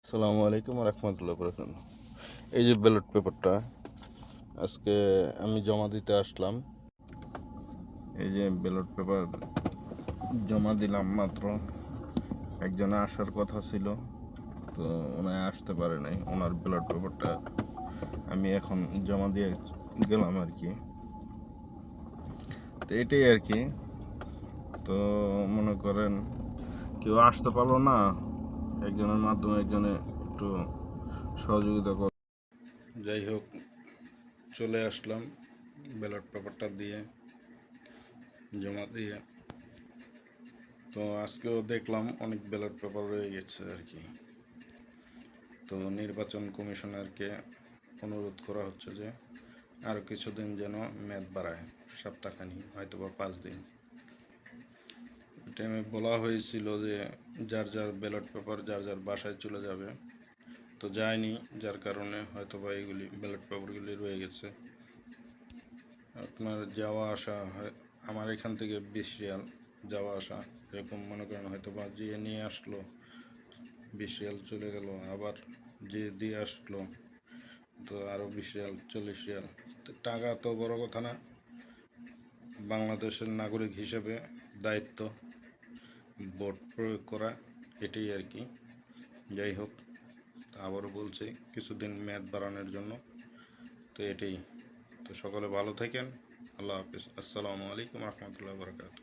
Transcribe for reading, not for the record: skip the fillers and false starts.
আসসালামু আলাইকুম রহমতুল্লাহ বরকাত। এই যে ব্যালট পেপারটা আজকে আমি জমা দিতে আসলাম। এই যে ব্যালট পেপার জমা দিলাম মাত্র। একজনে আসার কথা ছিল, তো ওনায় আসতে পারে নাই। ওনার ব্যালট পেপারটা আমি এখন জমা দিয়ে গেলাম আর কি। তো এটাই আর কি। তো মনে করেন কেউ আসতে পারলো না, একজনের মাধ্যমে একজনে একটু সহযোগিতা কর। যাই হোক, চলে আসলাম ব্যালট পেপারটা দিয়ে জমা দিয়ে। তো আজকেও দেখলাম অনেক ব্যালট পেপার রয়ে গেছে আর কি। তো নির্বাচন কমিশনারকে অনুরোধ করা হচ্ছে যে আরও কিছুদিন যেন মেয়াদ বাড়ায়, সপ্তাহখানি হয়তো বা 5 দিন। টাইমে বলা হয়েছিল যে যার যার ব্যালট পেপার যার যার বাসায় চলে যাবে, তো যায়নি, যার কারণে হয়তো বা এইগুলি ব্যালট পেপারগুলি রয়ে গেছে। আপনার যাওয়া আসা হয়, আমার এখান থেকে 20 রিয়াল যাওয়া আসা, এরকম মনে করেন হয়তো বা যে নিয়ে আসলো 20 রিয়াল চলে গেল, আবার যে দিয়ে আসলো তো আরও 20 রিয়াল 40 রিয়াল। তো টাকা তো বড় কথা না, বাংলাদেশের নাগরিক হিসেবে দায়িত্ব ভোট প্রয়োগ করা, এটাই আর কি। যাই হোক, আবারও বলছি কিছুদিন মেয়াদ বাড়ানোর জন্য, তো এটাই। তো সকলে ভালো থাকেন। আল্লাহ হাফিজ। আসসালামু আলাইকুম রহমতুল্লাহ বরকাত।